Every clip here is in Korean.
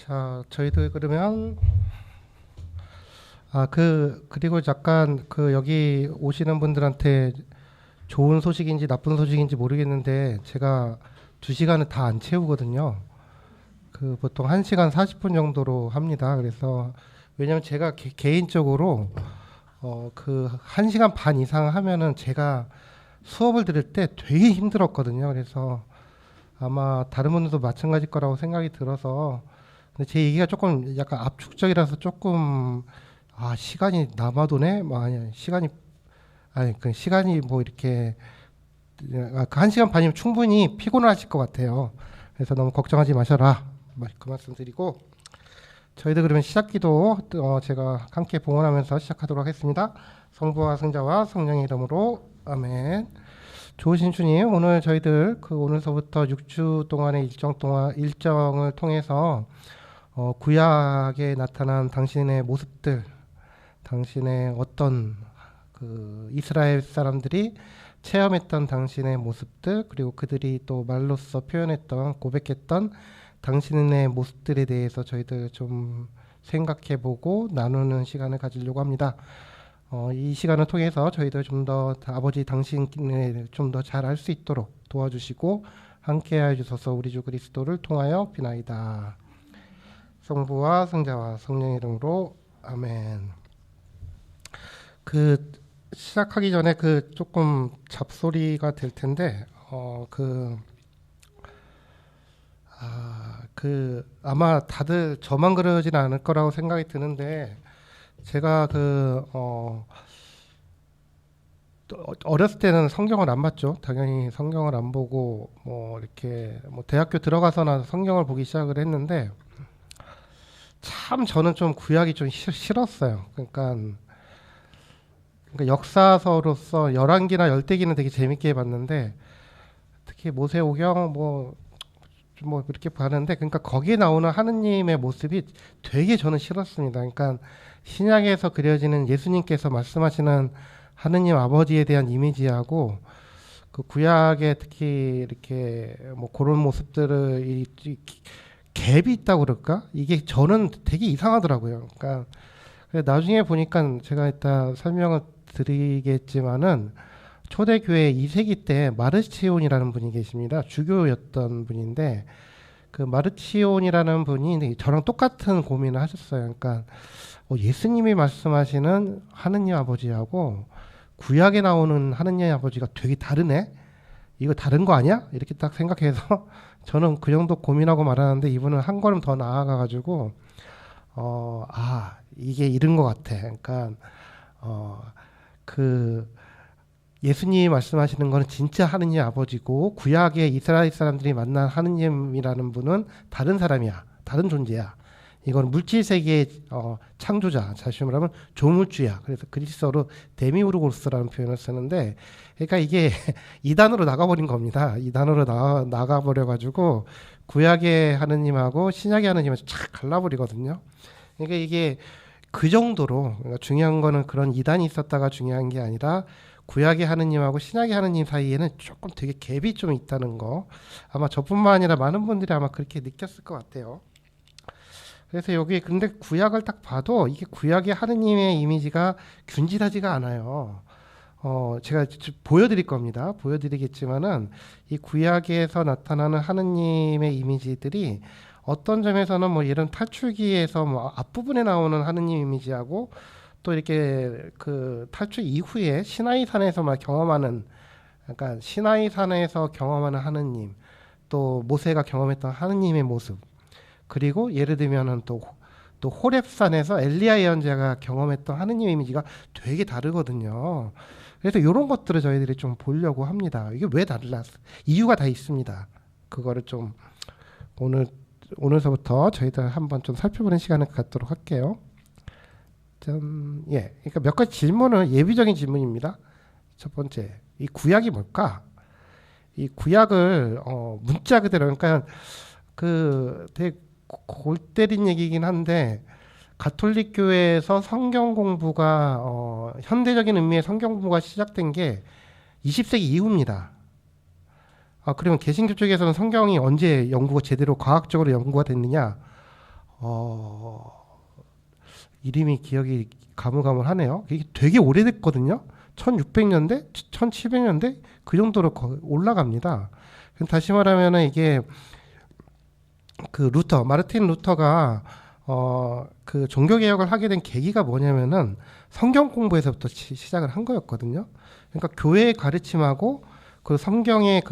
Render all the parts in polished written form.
자, 저희도 그러면 그리고 약간 여기 오시는 분들한테 좋은 소식인지 나쁜 소식인지 모르겠는데 제가 2시간을 다 안 채우거든요. 보통 1시간 40분 정도로 합니다. 그래서 왜냐면 제가 개인적으로 1시간 반 이상 하면은 제가 수업을 들을 때 되게 힘들었거든요. 그래서 아마 다른 분들도 마찬가지일 거라고 생각이 들어서 근데 제 얘기가 조금 약간 압축적이라서 조금 시간이 남아도네 뭐 아니 시간이 아니 그 시간이 뭐 이렇게 그 1시간 반이면 충분히 피곤하실 것 같아요. 그래서 너무 걱정하지 마셔라 그 말씀 드리고 저희도 그러면 시작기도 제가 함께 봉헌하면서 시작하도록 하겠습니다. 성부와 성자와 성령의 이름으로 아멘. 좋으신 주님, 오늘 저희들 오늘서부터 6주 동안의 일정을 통해서 구약에 나타난 당신의 모습들, 당신의 어떤 이스라엘 사람들이 체험했던 당신의 모습들, 그리고 그들이 또 말로써 표현했던 고백했던 당신의 모습들에 대해서 저희들 좀 생각해보고 나누는 시간을 가지려고 합니다. 이 시간을 통해서 저희들 좀 더 아버지 당신을 좀 더 잘 알 수 있도록 도와주시고 함께하여 주셔서 우리 주 그리스도를 통하여 비나이다. 성부와 성자와 성령의 이름으로 아멘. 시작하기 전에 조금 잡소리가 될 텐데 아마 다들 저만 그러지는 않을 거라고 생각이 드는데 제가 어렸을 때는 성경을 안 봤죠. 당연히 성경을 안 보고 이렇게 대학교 들어가서나 성경을 보기 시작을 했는데 참 저는 좀 구약이 좀 싫었어요. 그러니까 역사서로서 열왕기나 열대기는 되게 재밌게 봤는데 특히 모세오경 뭐 이렇게 봤는데 그러니까 거기에 나오는 하느님의 모습이 되게 저는 싫었습니다. 그러니까 신약에서 그려지는 예수님께서 말씀하시는 하느님 아버지에 대한 이미지하고 구약에 특히 이렇게 그런 모습들을 이 갭이 있다고 그럴까? 이게 저는 되게 이상하더라고요. 그러니까 나중에 보니까 제가 이따 설명을 드리겠지만은 초대교회 2세기 때 마르치온이라는 분이 계십니다. 주교였던 분인데 마르치온이라는 분이 저랑 똑같은 고민을 하셨어요. 그러니까 예수님이 말씀하시는 하느님 아버지하고 구약에 나오는 하느님 아버지가 되게 다르네. 이거 다른 거 아니야? 이렇게 딱 생각해서 저는 그 정도 고민하고 말하는데 이분은 한 걸음 더 나아가가지고 이게 이런 것 같아. 그러니까 예수님이 말씀하시는 거는 진짜 하느님 아버지고 구약의 이스라엘 사람들이 만난 하느님이라는 분은 다른 사람이야. 다른 존재야. 이건 물질 세계의 창조자, 다시 말하면 조물주야. 그래서 그리스어로 데미우르고스라는 표현을 쓰는데, 그러니까 이게 이단으로 나가버린 겁니다. 이단으로 나가버려가지고 구약의 하느님하고 신약의 하느님을 착 갈라버리거든요. 그러니까 이게 그 정도로 그러니까 중요한 거는 그런 이단이 있었다가 중요한 게 아니라 구약의 하느님하고 신약의 하느님 사이에는 조금 되게 갭이 좀 있다는 거 아마 저뿐만 아니라 많은 분들이 아마 그렇게 느꼈을 것 같아요. 그래서 여기 근데 구약을 딱 봐도 이게 구약의 하느님의 이미지가 균질하지가 않아요. 제가 보여드릴 겁니다. 보여드리겠지만은 이 구약에서 나타나는 하느님의 이미지들이 어떤 점에서는 이런 탈출기에서 앞부분에 나오는 하느님 이미지하고 또 이렇게 탈출 이후에 시나이산에서 경험하는 그러니까 시나이산에서 경험하는 하느님 또 모세가 경험했던 하느님의 모습 그리고 예를 들면은 또 호렙산에서 엘리야 예언자가 경험했던 하느님 이미지가 되게 다르거든요. 그래서 이런 것들을 저희들이 좀 보려고 합니다. 이게 왜 달랐어? 이유가 다 있습니다. 그거를 좀 오늘서부터 저희들 한번 좀 살펴보는 시간을 갖도록 할게요. 그러니까 몇 가지 질문은 예비적인 질문입니다. 첫 번째, 이 구약이 뭘까? 이 구약을 문자 그대로 그러니까 되게 골 때린 얘기긴 한데 가톨릭 교회에서 성경 공부가 현대적인 의미의 성경 공부가 시작된 게 20세기 이후입니다. 그러면 개신교 쪽에서는 성경이 언제 연구가 제대로 과학적으로 연구가 됐느냐? 어, 이름이 기억이 가물가물하네요. 이게 되게 오래됐거든요. 1600년대, 1700년대 그 정도로 올라갑니다. 다시 말하면 이게 그 마르틴 루터가 그 종교 개혁을 하게 된 계기가 뭐냐면은 성경 공부에서부터 시작을 한 거였거든요. 그러니까 교회의 가르침하고 그 성경의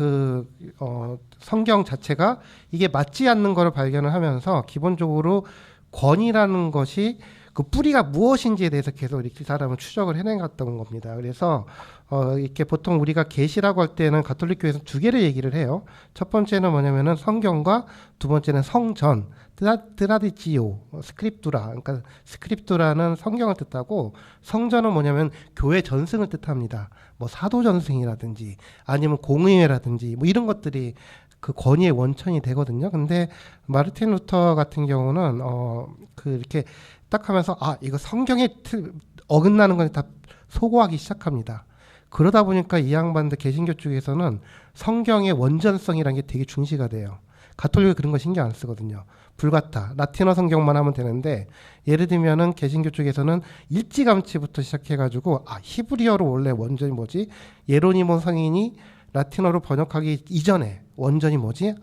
성경 자체가 이게 맞지 않는 것을 발견을 하면서 기본적으로 권위라는 것이 그 뿌리가 무엇인지에 대해서 계속 이렇게 사람은 추적을 해내갔던 겁니다. 그래서 이렇게 보통 우리가 계시라고 할 때는 가톨릭 교회에서 두 개를 얘기를 해요. 첫 번째는 뭐냐면은 성경과 두 번째는 성전, 트라디지오, 스크립투라. 그러니까 스크립투라는 성경을 뜻하고 성전은 뭐냐면 교회 전승을 뜻합니다. 뭐 사도 전승이라든지 아니면 공의회라든지 뭐 이런 것들이 그 권위의 원천이 되거든요. 근데 마르틴 루터 같은 경우는 그 이렇게 딱 하면서 이거 성경에 어긋나는 건 다 소고하기 시작합니다. 그러다 보니까 이 양반들 개신교 쪽에서는 성경의 원전성이라는 게 되게 중시가 돼요. 가톨릭은 그런 거 신경 안 쓰거든요. 불같아. 라틴어 성경만 하면 되는데 예를 들면은 개신교 쪽에서는 일찌감치부터 시작해가지고 히브리어로 원래 원전이 뭐지? 예로니모 성인이 라틴어로 번역하기 이전에 원전이 뭐지?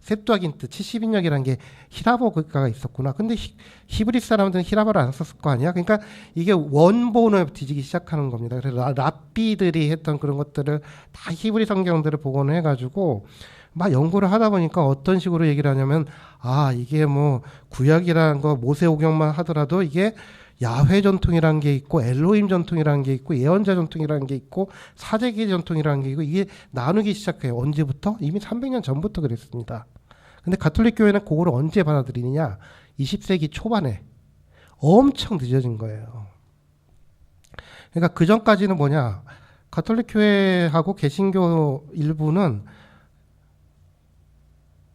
셉투아긴트 70인역이라는 게 히라보가 있었구나. 근데 히브리 사람들은 히라보를 안 썼을 거 아니야? 그러니까 이게 원본을 뒤지기 시작하는 겁니다. 그래서 랍비들이 했던 그런 것들을 다 히브리 성경들을 복원을 해가지고 막 연구를 하다 보니까 어떤 식으로 얘기를 하냐면 이게 뭐 구약이라는 거 모세오경만 하더라도 이게 야훼 전통이라는 게 있고 엘로힘 전통이라는 게 있고 예언자 전통이라는 게 있고 사제기 전통이라는 게 있고 이게 나누기 시작해요. 언제부터? 이미 300년 전부터 그랬습니다. 근데 가톨릭 교회는 그거를 언제 받아들이느냐? 20세기 초반에 엄청 늦어진 거예요. 그러니까 그 전까지는 뭐냐? 가톨릭 교회하고 개신교 일부는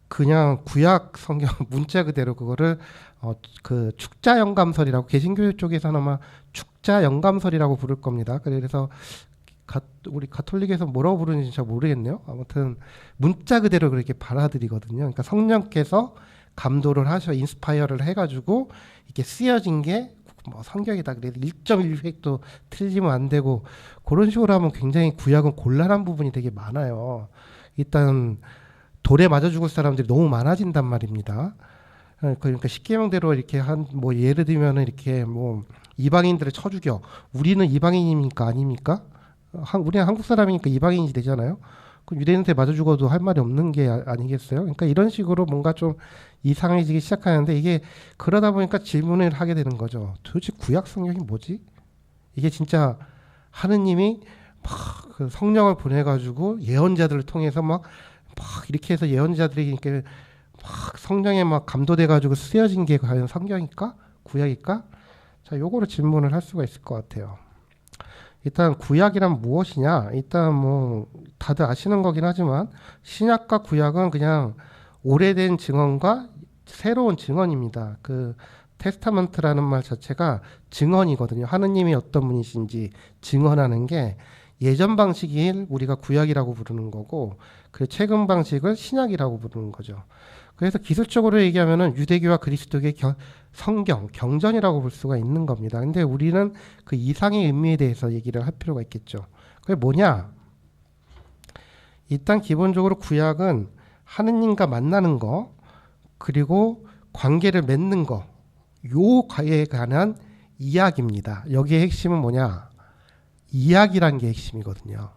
그냥 구약 성경 문자 그대로 그거를 그 축자 영감설이라고 개신교 쪽에서는 아마 축자 영감설이라고 부를 겁니다. 그래서 우리 가톨릭에서 뭐라고 부르는지 잘 모르겠네요. 아무튼 문자 그대로 그렇게 받아들이거든요. 그러니까 성령께서 감도를 인스파이어를 해가지고 이렇게 쓰여진 게 뭐 성경이다. 그래서 1.1획도 틀리면 안 되고 그런 식으로 하면 굉장히 구약은 곤란한 부분이 되게 많아요. 일단 돌에 맞아 죽을 사람들이 너무 많아진단 말입니다. 그러니까 십계명대로 이렇게 뭐 예를 들면은 이렇게 뭐 이방인들을 쳐 죽여. 우리는 이방인입니까 아닙니까? 우리는 한국 사람이니까 이방인이 되잖아요. 그럼 유대인한테 맞아 죽어도 할 말이 없는 게 아니겠어요? 그러니까 이런 식으로 뭔가 좀 이상해지기 시작하는데 이게 그러다 보니까 질문을 하게 되는 거죠. 도대체 구약 성경이 뭐지? 이게 진짜 하느님이 막 그 성령을 보내가지고 예언자들을 통해서 막 이렇게 해서 예언자들이 이렇게 막 성령에 막 감도돼가지고 쓰여진 게 과연 성경일까? 구약일까? 자, 요거를 질문을 할 수가 있을 것 같아요. 일단 구약이란 무엇이냐? 일단 뭐 다들 아시는 거긴 하지만 신약과 구약은 그냥 오래된 증언과 새로운 증언입니다. 그 테스타먼트라는 말 자체가 증언이거든요. 하느님이 어떤 분이신지 증언하는 게 예전 방식이 우리가 구약이라고 부르는 거고 그 최근 방식을 신약이라고 부르는 거죠. 그래서 기술적으로 얘기하면은 유대교와 그리스도교의 성경, 경전이라고 볼 수가 있는 겁니다. 근데 우리는 그 이상의 의미에 대해서 얘기를 할 필요가 있겠죠. 그게 뭐냐? 일단 기본적으로 구약은 하느님과 만나는 거, 그리고 관계를 맺는 거, 요에 관한 이야기입니다. 여기의 핵심은 뭐냐? 이야기라는 게 핵심이거든요.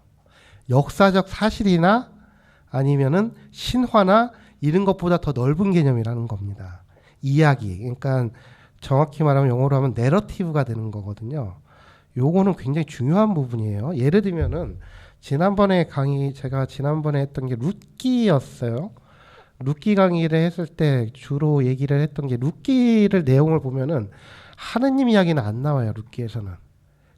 역사적 사실이나 아니면은 신화나 이런 것보다 더 넓은 개념이라는 겁니다. 이야기. 그러니까 정확히 말하면 영어로 하면 내러티브가 되는 거거든요. 요거는 굉장히 중요한 부분이에요. 예를 들면은 제가 지난번에 했던 게 룻기였어요. 룻기 강의를 했을 때 주로 얘기를 했던 게 룻기를 내용을 보면은 하느님 이야기는 안 나와요. 룻기에서는.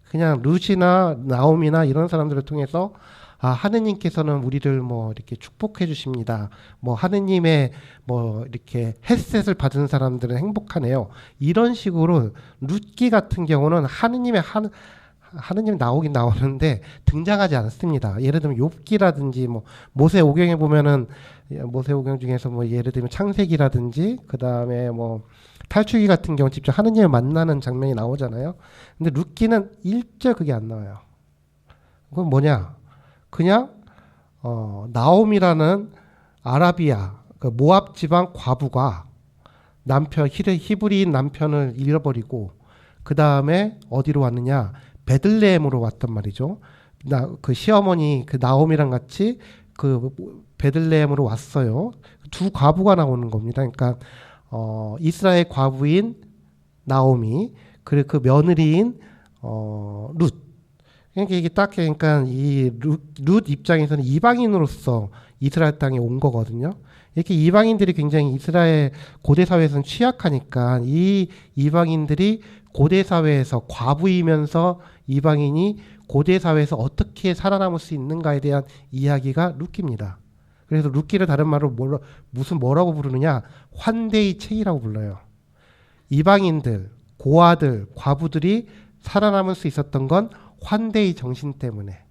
그냥 룻이나 나옴이나 이런 사람들을 통해서 하느님께서는 우리를 뭐 이렇게 축복해 주십니다. 뭐 하느님의 뭐 이렇게 햇셋을 받은 사람들은 행복하네요. 이런 식으로 룻기 같은 경우는 하느님의 하느님 나오긴 나오는데 등장하지 않습니다. 예를 들면 욥기라든지 뭐 모세오경에 보면은 모세오경 중에서 뭐 예를 들면 창세기라든지 그 다음에 뭐 탈출기 같은 경우 직접 하느님을 만나는 장면이 나오잖아요. 근데 룻기는 일절 그게 안 나와요. 그건 뭐냐? 그냥 나옴이라는 아라비아 그 모압 지방 과부가 남편 히브리인 남편을 잃어버리고 그 다음에 어디로 왔느냐? 베들레헴으로 왔단 말이죠. 그 시어머니 그 나옴이랑 같이 그 베들레헴으로 왔어요. 두 과부가 나오는 겁니다. 그러니까 이스라엘 과부인 나오미 그리고 그 며느리인 룻. 그러니까 이게 딱 그러니까 이 룻 입장에서는 이방인으로서 이스라엘 땅에 온 거거든요. 이렇게 이방인들이 굉장히 이스라엘 고대 사회에서는 취약하니까 이 이방인들이 고대 사회에서 과부이면서 이방인이 고대 사회에서 어떻게 살아남을 수 있는가에 대한 이야기가 룻기입니다. 그래서 룻기를 다른 말로 뭐라고 부르느냐? 환대의 책이라고 불러요. 이방인들, 고아들, 과부들이 살아남을 수 있었던 건 환대의 정신 때문에.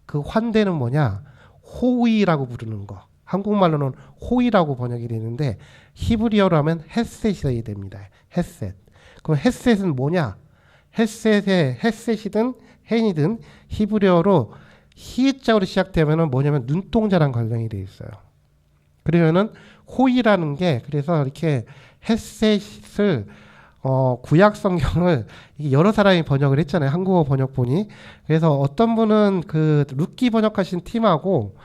그 환대는 뭐냐? 호의라고 부르는 거. 한국말로는 호의라고 번역이 되는데 히브리어로 하면 헷셋이 됩니다. 헷셋. 그럼 헷셋은 뭐냐? 헷셋이든 헨이든 히브리어로 히읗자로 시작되면은 뭐냐면 눈동자랑 관련이 돼 있어요. 그러면은 호의라는 게 그래서 이렇게 헷셋을 구약 성경을 여러 사람이 번역을 했잖아요. 한국어 번역본이. 그래서 어떤 분은 그 룻기 번역하신 팀하고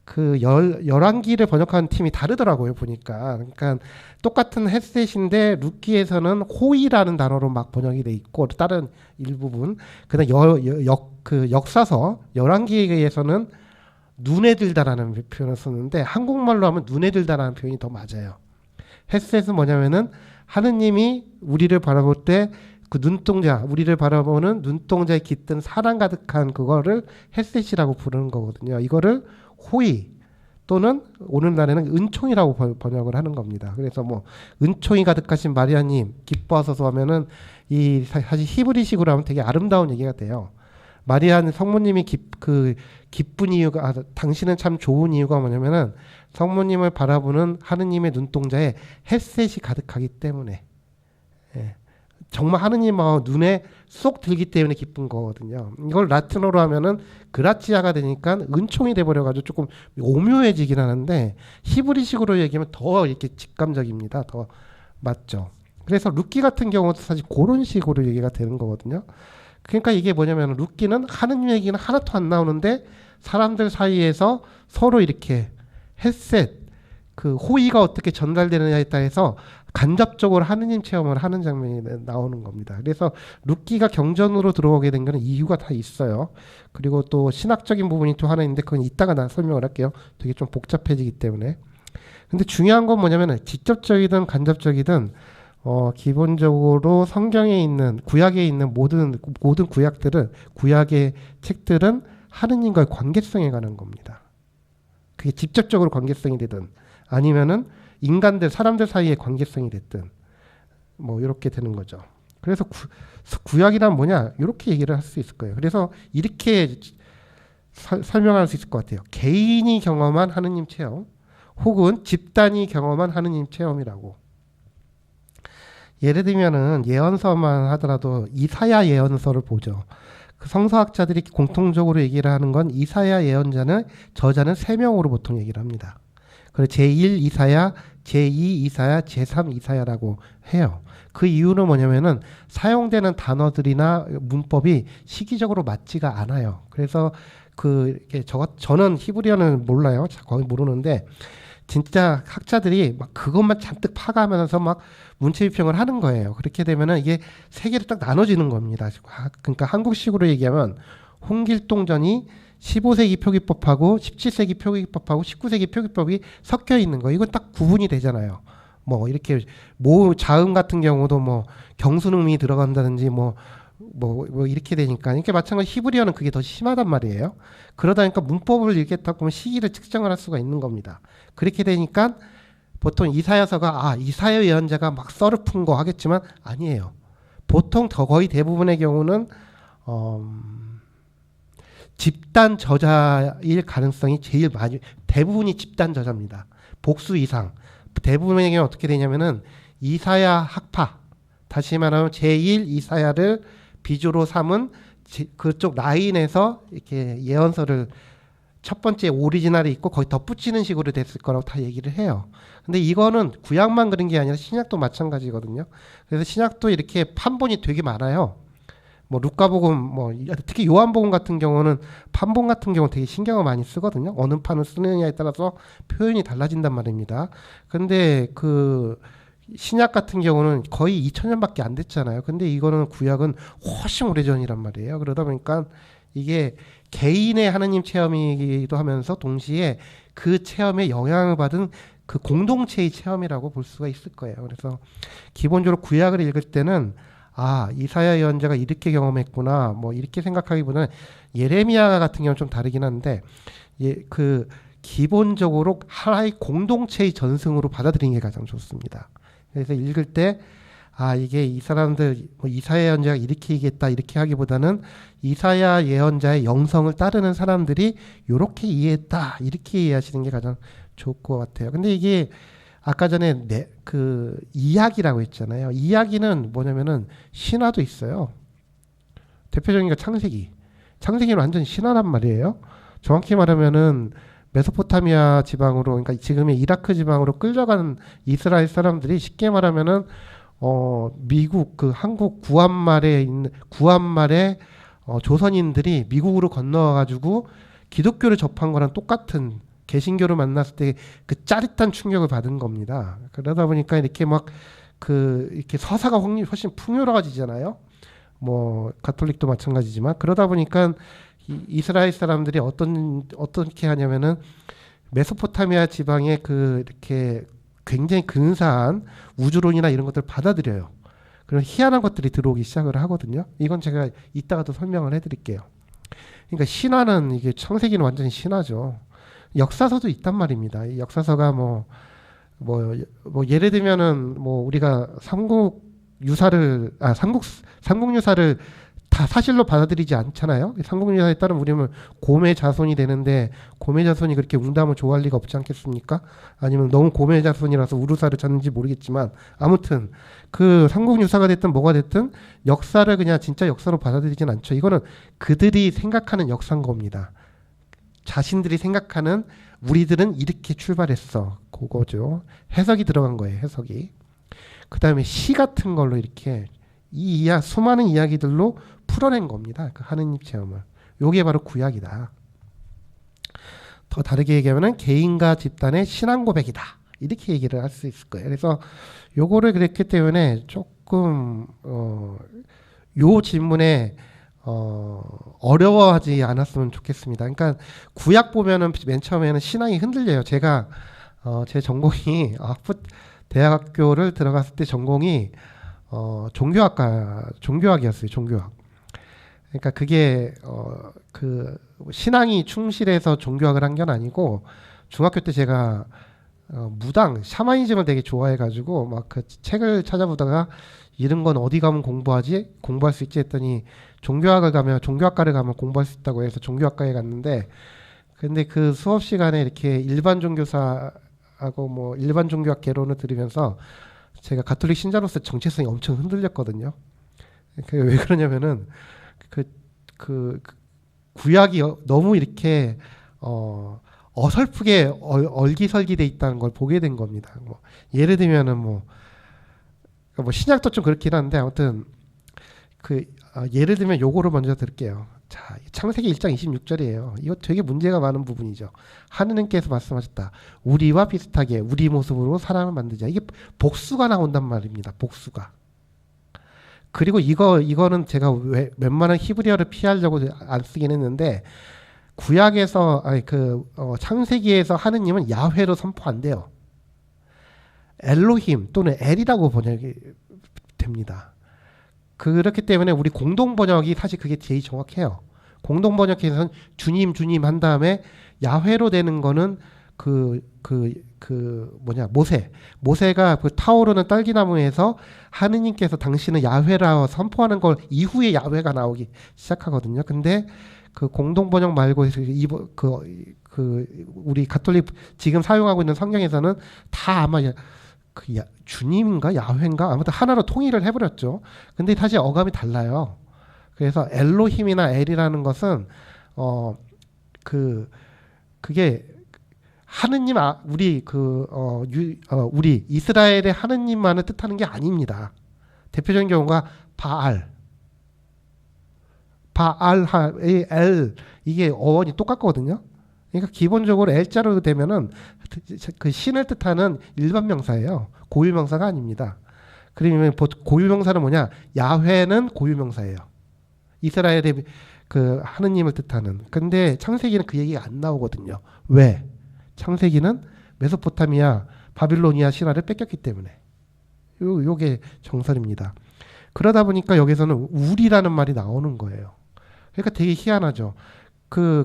그 열왕기를 번역하는 팀이 다르더라고요. 보니까. 그러니까 똑같은 헷셋인데 룻기에서는 호의라는 단어로 막 번역이 돼 있고 다른 일부분 그다음 그 역사서 열왕기에서는 눈에 들다라는 표현을 썼는데 한국말로 하면 눈에 들다라는 표현이 더 맞아요. 헷셋은 뭐냐면은 하느님이 우리를 바라볼 때 그 눈동자, 우리를 바라보는 눈동자에 깃든 사랑 가득한 그거를 헷셋이라고 부르는 거거든요. 이거를 호의 또는 오늘날에는 은총이라고 번역을 하는 겁니다. 그래서 뭐 은총이 가득하신 마리아님 기뻐하소서 하면은 이 사실 히브리식으로 하면 되게 아름다운 얘기가 돼요. 마리아 성모님이 기쁜 이유가 당신은 참 좋은 이유가 뭐냐면은 성모님을 바라보는 하느님의 눈동자에 햇셋이 가득하기 때문에 예. 정말 하느님하고 눈에 쏙 들기 때문에 기쁜 거거든요. 이걸 라틴어로 하면은 그라치아가 되니까 은총이 돼버려가지고 조금 오묘해지긴 하는데 히브리식으로 얘기하면 더 이렇게 직감적입니다. 더 맞죠. 그래서 룻기 같은 경우도 사실 그런 식으로 얘기가 되는 거거든요. 그러니까 이게 뭐냐면 룻기는 하느님 얘기는 하나도 안 나오는데 사람들 사이에서 서로 이렇게 햇셋 그 호의가 어떻게 전달되느냐에 따라서 간접적으로 하느님 체험을 하는 장면이 나오는 겁니다. 그래서 룻기가 경전으로 들어오게 된 거는 이유가 다 있어요. 그리고 또 신학적인 부분이 또 하나 있는데 그건 이따가 나 설명을 할게요. 되게 좀 복잡해지기 때문에. 근데 중요한 건 뭐냐면은 직접적이든 간접적이든 기본적으로 성경에 있는 구약에 있는 모든 구약들은 구약의 책들은 하느님과의 관계성에 관한 겁니다. 그게 직접적으로 관계성이 되든 아니면은 인간들 사람들 사이의 관계성이 됐든 뭐 이렇게 되는 거죠. 그래서 구약이란 뭐냐 이렇게 얘기를 할 수 있을 거예요. 그래서 이렇게 설명할 수 있을 것 같아요. 개인이 경험한 하느님 체험 혹은 집단이 경험한 하느님 체험이라고. 예를 들면은 예언서만 하더라도 이사야 예언서를 보죠. 그 성서학자들이 공통적으로 얘기를 하는 건 이사야 예언자는 저자는 3명으로 보통 얘기를 합니다. 그래서 제1 이사야, 제2 이사야, 제3 이사야라고 해요. 그 이유는 뭐냐면은 사용되는 단어들이나 문법이 시기적으로 맞지가 않아요. 그래서 저는 히브리어는 몰라요. 거의 모르는데 진짜 학자들이 막 그것만 잔뜩 파가면서 막 문체 비평을 하는 거예요. 그렇게 되면은 이게 세 개로 딱 나눠지는 겁니다. 그러니까 한국식으로 얘기하면 홍길동전이 15세기 표기법하고 17세기 표기법하고 19세기 표기법이 섞여 있는 거. 이건 딱 구분이 되잖아요. 뭐 이렇게 자음 같은 경우도 뭐 경순음이 들어간다든지 뭐 이렇게 되니까 이렇게 마찬가지 히브리어는 그게 더 심하단 말이에요. 그러다 보니까 문법을 읽겠다 보면 시기를 측정을 할 수가 있는 겁니다. 그렇게 되니까 보통 이사야서가 이사야 예언자가 막 썰을 푼 거 하겠지만 아니에요. 보통 거의 대부분의 경우는 집단 저자일 가능성이 제일 많이, 대부분이 집단 저자입니다. 복수 이상. 대부분의 경우 어떻게 되냐면은 이사야 학파, 다시 말하면 제1 이사야를 비주로 삼은 그쪽 라인에서 이렇게 예언서를 첫 번째 오리지널이 있고 거기 덧붙이는 식으로 됐을 거라고 다 얘기를 해요. 근데 이거는 구약만 그런 게 아니라 신약도 마찬가지거든요. 그래서 신약도 이렇게 판본이 되게 많아요. 뭐 루카복음, 뭐 특히 요한복음 같은 경우는 판본 같은 경우 되게 신경을 많이 쓰거든요. 어느 판을 쓰느냐에 따라서 표현이 달라진단 말입니다. 근데 그 신약 같은 경우는 거의 2000년밖에 안 됐잖아요. 근데 이거는 구약은 훨씬 오래전이란 말이에요. 그러다 보니까 이게 개인의 하느님 체험이기도 하면서 동시에 그 체험에 영향을 받은 그 공동체의 체험이라고 볼 수가 있을 거예요. 그래서 기본적으로 구약을 읽을 때는 아, 이사야 예언자가 이렇게 경험했구나, 뭐 이렇게 생각하기보다는 예레미야 같은 경우는 좀 다르긴 한데, 그 기본적으로 하나의 공동체의 전승으로 받아들이는 게 가장 좋습니다. 그래서 읽을 때 아, 이게 이 사람들 뭐 이사야 예언자가 이렇게 얘기했다 이렇게 하기보다는 이사야 예언자의 영성을 따르는 사람들이 이렇게 이해했다 이렇게 이해하시는 게 가장 좋을 것 같아요. 근데 이게 아까 전에 그 이야기라고 했잖아요. 이야기는 뭐냐면은 신화도 있어요. 대표적인 게 창세기. 창세기는 완전 신화란 말이에요. 정확히 말하면은 메소포타미아 지방으로, 그러니까 지금의 이라크 지방으로 끌려가는 이스라엘 사람들이 쉽게 말하면은 미국 그 한국 구한말에 있는 구한말에 조선인들이 미국으로 건너와가지고 기독교를 접한 거랑 똑같은, 개신교를 만났을 때 그 짜릿한 충격을 받은 겁니다. 그러다 보니까 이렇게 막 그 이렇게 서사가 훨씬 풍요로워지잖아요. 뭐 가톨릭도 마찬가지지만 그러다 보니까 이스라엘 사람들이 어떻게 하냐면은 메소포타미아 지방에 그 이렇게 굉장히 근사한 우주론이나 이런 것들을 받아들여요. 그런 희한한 것들이 들어오기 시작을 하거든요. 이건 제가 이따가 또 설명을 해드릴게요. 그러니까 신화는 이게 창세기는 완전히 신화죠. 역사서도 있단 말입니다. 이 역사서가 뭐 예를 들면은 뭐 우리가 삼국유사를 다 사실로 받아들이지 않잖아요. 삼국유사에 따르면 우리는 고매 자손이 되는데 고매 자손이 그렇게 웅담을 좋아할 리가 없지 않겠습니까? 아니면 너무 고매 자손이라서 우르사를 찾는지 모르겠지만 아무튼 그 삼국유사가 됐든 뭐가 됐든 역사를 그냥 진짜 역사로 받아들이진 않죠. 이거는 그들이 생각하는 역사인 겁니다. 자신들이 생각하는 우리들은 이렇게 출발했어. 그거죠. 해석이 들어간 거예요. 해석이. 그 다음에 시 같은 걸로 이렇게 수많은 이야기들로 풀어낸 겁니다. 그 하느님 체험을. 요게 바로 구약이다. 더 다르게 얘기하면 개인과 집단의 신앙 고백이다. 이렇게 얘기를 할 수 있을 거예요. 그래서 요거를 그랬기 때문에 조금 요 질문에 어려워하지 않았으면 좋겠습니다. 그러니까 구약 보면은 맨 처음에는 신앙이 흔들려요. 제가 제 전공이 대학교를 들어갔을 때 전공이 종교학이었어요. 종교학. 그러니까 그게 그 신앙이 충실해서 종교학을 한 건 아니고 중학교 때 제가 무당 샤머니즘을 되게 좋아해가지고 막 그 책을 찾아보다가 이런 건 어디 가면 공부할 수 있지 했더니 종교학과를 가면 공부할 수 있다고 해서 종교학과에 갔는데, 근데 그 수업 시간에 이렇게 일반 종교사하고 뭐 일반 종교학 개론을 들으면서 제가 가톨릭 신자로서 정체성이 엄청 흔들렸거든요. 왜 그러냐면은 그 구약이 너무 이렇게 어설프게 얼기설기돼 있다는 걸 보게 된 겁니다. 뭐 예를 들면은 뭐 신약도 좀 그렇긴 한데 아무튼 예를 들면 요거를 먼저 들을게요. 자, 창세기 1장 26절이에요. 이거 되게 문제가 많은 부분이죠. 하느님께서 말씀하셨다. 우리와 비슷하게 우리 모습으로 사람을 만들자. 이게 복수가 나온단 말입니다. 복수가. 그리고 이거는 제가 웬만한 히브리어를 피하려고 안 쓰긴 했는데 구약에서 창세기에서 하느님은 야훼로 선포 안 돼요. 엘로힘 또는 엘이라고 번역이 됩니다. 그렇기 때문에 우리 공동 번역이 사실 그게 제일 정확해요. 공동 번역에서는 주님 한 다음에 야훼로 되는 거는 모세가 그 타오르는 딸기나무에서 하느님께서 당신은 야훼라 선포하는 걸 이후에 야훼가 나오기 시작하거든요. 근데 그 공동 번역 말고 우리 가톨릭 지금 사용하고 있는 성경에서는 다 아마 주님인가 야훼인가 아무튼 하나로 통일을 해버렸죠. 근데 사실 어감이 달라요. 그래서 엘로힘이나 엘이라는 것은 그게 하느님 우리 이스라엘의 하느님만을 뜻하는 게 아닙니다. 대표적인 경우가 바알의 엘 이게 어원이 똑같거든요. 그러니까 기본적으로 엘자로 되면은 그 신을 뜻하는 일반 명사예요. 고유 명사가 아닙니다. 그러면 고유 명사는 뭐냐? 야훼는 고유 명사예요. 이스라엘의 그 하느님을 뜻하는. 근데 창세기는 그 얘기가 안 나오거든요. 왜? 창세기는 메소포타미아, 바빌로니아 신화를 뺏겼기 때문에. 요게 정설입니다. 그러다 보니까 여기서는 우리라는 말이 나오는 거예요. 그러니까 되게 희한하죠.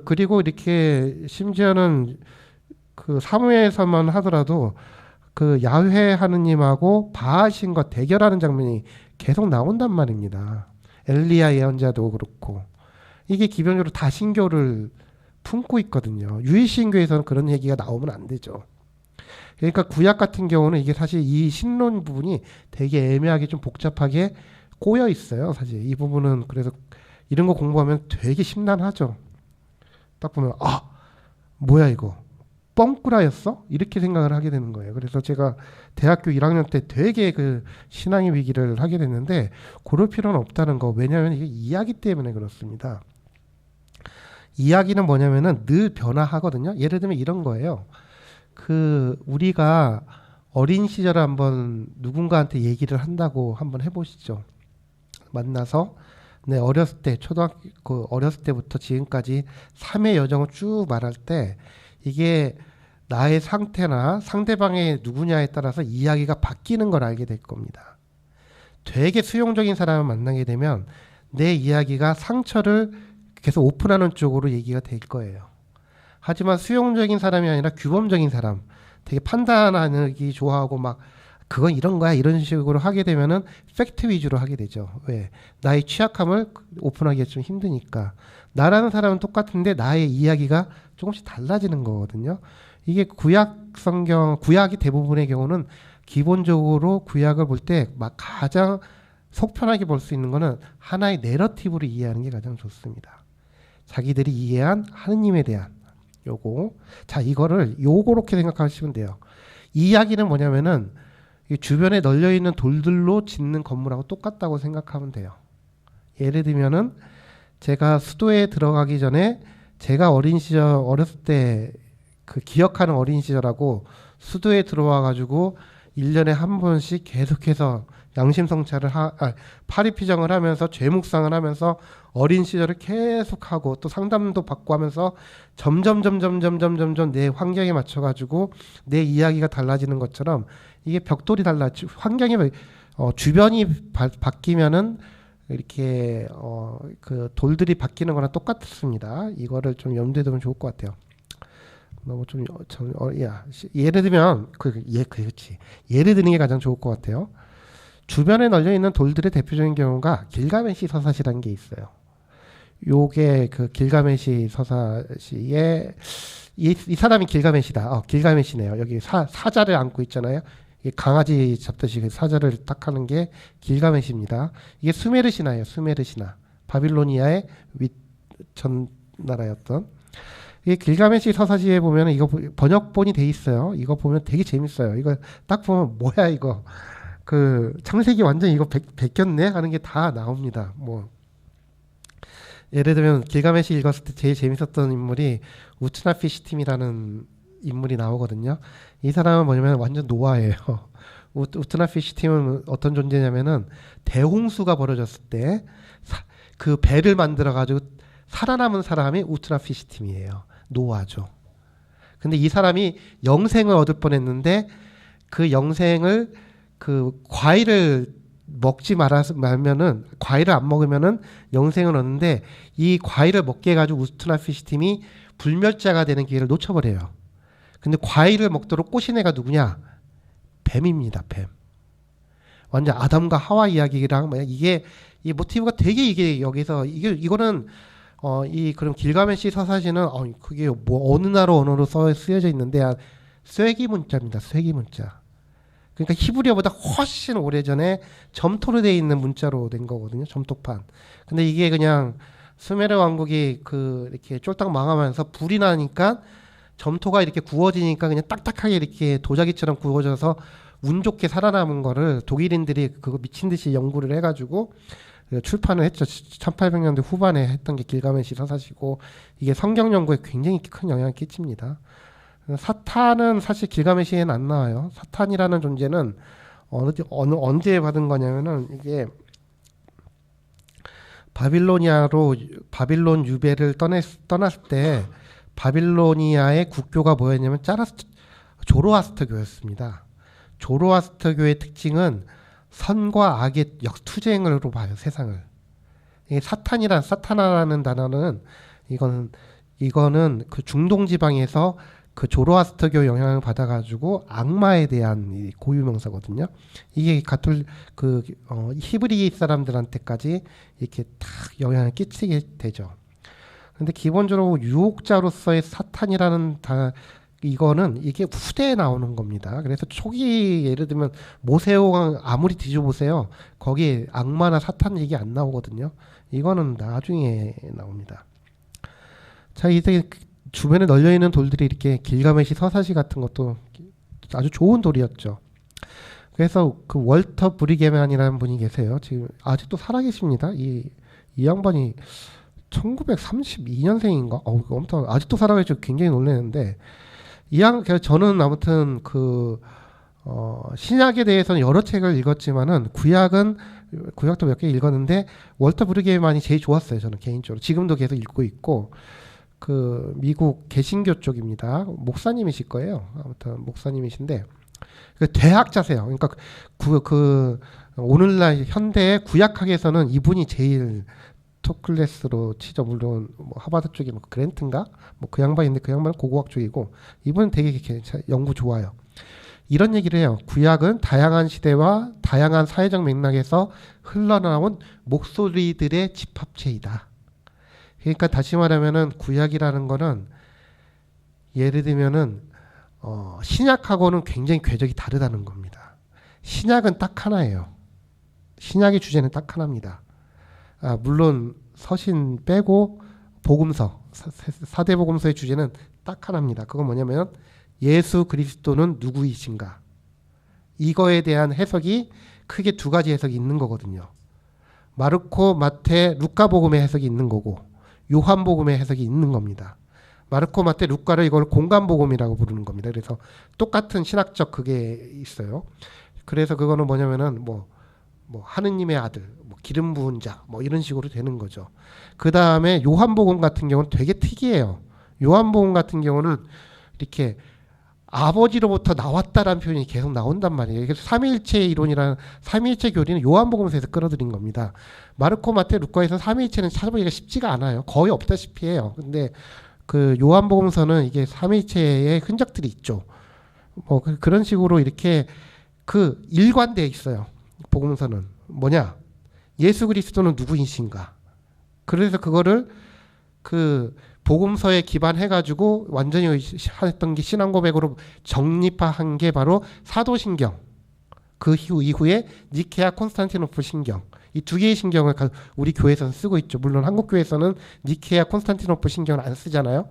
그리고 이렇게 심지어는 그 사무엘서만 하더라도 그 야훼 하느님하고 바알 신과 대결하는 장면이 계속 나온단 말입니다. 엘리야 예언자도 그렇고. 이게 기본적으로 다 신교를 품고 있거든요. 유일신교에서는 그런 얘기가 나오면 안 되죠. 그러니까 구약 같은 경우는 이게 사실 이 신론 부분이 되게 애매하게 좀 복잡하게 꼬여 있어요. 사실 이 부분은 그래서 이런 거 공부하면 되게 심란하죠. 딱 보면 뭐야 이거 뻥꾸라였어? 이렇게 생각을 하게 되는 거예요. 그래서 제가 대학교 1학년 때 되게 그 신앙의 위기를 하게 됐는데 그럴 필요는 없다는 거. 왜냐하면 이게 이야기 때문에 그렇습니다. 이야기는 뭐냐면은 늘 변화하거든요. 예를 들면 이런 거예요. 우리가 어린 시절에 한번 누군가한테 얘기를 한다고 한번 해보시죠. 만나서 어렸을 때 어렸을 때부터 지금까지 삶의 여정을 쭉 말할 때 이게 나의 상태나 상대방의 누구냐에 따라서 이야기가 바뀌는 걸 알게 될 겁니다. 되게 수용적인 사람을 만나게 되면 내 이야기가 상처를 계속 오픈하는 쪽으로 얘기가 될 거예요. 하지만 수용적인 사람이 아니라 규범적인 사람, 되게 판단하기 좋아하고 막 그건 이런 거야 이런 식으로 하게 되면은 팩트 위주로 하게 되죠. 왜? 나의 취약함을 오픈하기가 좀 힘드니까. 나라는 사람은 똑같은데 나의 이야기가 조금씩 달라지는 거거든요. 이게 구약이 대부분의 경우는 기본적으로 구약을 볼 때 막 가장 속 편하게 볼 수 있는 거는 하나의 내러티브로 이해하는 게 가장 좋습니다. 자기들이 이해한 하느님에 대한 요거. 자, 이거를 요렇게 생각하시면 돼요. 이야기는 뭐냐면은 주변에 널려 있는 돌들로 짓는 건물하고 똑같다고 생각하면 돼요. 예를 들면은 제가 수도에 들어가기 전에 제가 어렸을 때 그 기억하는 어린 시절하고 수도에 들어와 가지고 1년에 한 번씩 계속해서 양심성찰을 파리피정을 하면서 죄묵상을 하면서 어린 시절을 계속하고 또 상담도 받고 하면서 점점 내 환경에 맞춰 가지고 내 이야기가 달라지는 것처럼 이게 벽돌이 환경이 주변이 바뀌면은 이렇게 그 돌들이 바뀌는 거랑 똑같습니다. 이거를 좀 염두에 두면 좋을 것 같아요. 너무 예를 들면 그렇지. 예를 드는 게 가장 좋을 것 같아요. 주변에 널려 있는 돌들의 대표적인 경우가 길가메시 서사시라는 게 있어요. 요게 그 길가메시 서사시의 이 사람이 길가메시다. 길가메시네요. 여기 사자를 안고 있잖아요. 이 강아지 잡듯이 그 사자를 딱 하는 게 길가메시입니다. 이게 수메르 신화예요. 수메르 신화. 바빌로니아의 전 나라였던. 이 길가메시 서사시에 보면 이거 번역본이 돼 있어요. 이거 보면 되게 재밌어요. 이거 딱 보면 뭐야 이거. 그 창세기 완전 이거 베꼈네 하는 게 다 나옵니다. 뭐 예를 들면 길가메시 읽었을 때 제일 재밌었던 인물이 우트나피시팀이라는 인물이 나오거든요. 이 사람은 뭐냐면 완전 노아예요. 우트나피시팀은 어떤 존재냐면은 대홍수가 벌어졌을 때 그 배를 만들어 가지고 살아남은 사람이 우트나피시팀이에요. 노아죠. 근데 이 사람이 영생을 얻을 뻔했는데 그 영생을 그 과일을 먹지 말면은 과일을 안 먹으면은 영생을 얻는데 이 과일을 먹게 해가지고 우트나피시팀이 불멸자가 되는 기회를 놓쳐버려요. 근데 과일을 먹도록 꼬신 애가 누구냐? 뱀입니다. 뱀. 완전 아담과 하와 이야기랑 이게 이 모티브가 되게 이게 여기서 이거는 이 그럼 길가메시 서사시는 그게 뭐 어느 나라 언어로 쓰여져 있는데 쐐기 문자입니다. 쐐기 문자. 그러니까 히브리어보다 훨씬 오래전에 점토로 되어 있는 문자로 된 거거든요. 점토판. 근데 이게 그냥 수메르 왕국이 이렇게 쫄딱 망하면서 불이 나니까 점토가 이렇게 구워지니까 그냥 딱딱하게 이렇게 도자기처럼 구워져서 운 좋게 살아남은 거를 독일인들이 그거 미친 듯이 연구를 해가지고 출판을 했죠. 1800년대 후반에 했던 게 길가메시 서사시고 이게 성경 연구에 굉장히 큰 영향을 끼칩니다. 사탄은 사실 길가메시에는 안 나와요. 사탄이라는 존재는 언제 받은 거냐면은 이게 바빌론 유배를 떠났을 때 바빌로니아의 국교가 뭐였냐면 조로아스터교였습니다. 조로아스터교의 특징은 선과 악의 역투쟁으로 봐요, 세상을. 이게 사탄이라는 단어는 이거는 그 중동 지방에서 그 조로아스터교 영향을 받아가지고 악마에 대한 고유명사거든요. 이게 히브리 사람들한테까지 이렇게 딱 영향을 끼치게 되죠. 근데 기본적으로 유혹자로서의 사탄이라는 이거는 이게 후대에 나오는 겁니다. 그래서 초기 예를 들면 모세오강 아무리 뒤져보세요. 거기에 악마나 사탄 얘기 안 나오거든요. 이거는 나중에 나옵니다. 자, 이제 주변에 널려있는 돌들이 이렇게 길가메시 서사시 같은 것도 아주 좋은 돌이었죠. 그래서 그 월터 브리게만이라는 분이 계세요. 지금 아직도 살아계십니다. 이 양반이 1932년생인가? 엄청 아직도 살아계시고 굉장히 놀라는데 저는 아무튼 신약에 대해서는 여러 책을 읽었지만은 구약도 몇 개 읽었는데 월터 브리게만이 제일 좋았어요. 저는 개인적으로 지금도 계속 읽고 있고 미국 개신교 쪽입니다. 목사님이실 거예요. 아무튼 목사님이신데 대학자세요. 그러니까 오늘날 현대의 구약학에서는 이분이 제일 톱클래스로 치죠. 물론 하버드 쪽이 그랜트인가 그 양반인데 그 양반은 고고학 쪽이고 이분은 되게 연구 좋아요. 이런 얘기를 해요. 구약은 다양한 시대와 다양한 사회적 맥락에서 흘러나온 목소리들의 집합체이다. 그러니까 다시 말하면은 구약이라는 거는 예를 들면은 신약하고는 굉장히 궤적이 다르다는 겁니다. 신약은 딱 하나예요. 신약의 주제는 딱 하나입니다. 물론 서신 빼고 복음서, 사대 복음서의 주제는 딱 하나입니다. 그건 뭐냐면 예수 그리스도는 누구이신가. 이거에 대한 해석이 크게 두 가지 해석이 있는 거거든요. 마르코, 마태, 루카 복음의 해석이 있는 거고 요한 복음의 해석이 있는 겁니다. 마르코, 마태, 루카를 이걸 공간 복음이라고 부르는 겁니다. 그래서 똑같은 신학적 그게 있어요. 그래서 그거는 뭐냐면은 하느님의 아들, 기름 부은 자, 이런 식으로 되는 거죠. 그 다음에 요한복음 같은 경우는 되게 특이해요. 요한복음 같은 경우는 이렇게 아버지로부터 나왔다라는 표현이 계속 나온단 말이에요. 그래서 삼위일체 이론이라는 삼위일체 교리는 요한복음에서 끌어들인 겁니다. 마르코, 마태, 루카에서 삼위일체는 찾아보기가 쉽지가 않아요. 거의 없다시피 해요. 근데 그 요한복음서는 이게 삼위일체의 흔적들이 있죠. 그런 식으로 이렇게 일관되어 있어요. 복음서는 뭐냐? 예수 그리스도는 누구이신가? 그래서 그거를 복음서에 기반해가지고 완전히 했던 게 신앙 고백으로 정립화한 게 바로 사도신경. 그 이후에 니케아 콘스탄티노플 신경. 이 두 개의 신경을 우리 교회에서는 쓰고 있죠. 물론 한국 교회에서는 니케아 콘스탄티노플 신경을 안 쓰잖아요.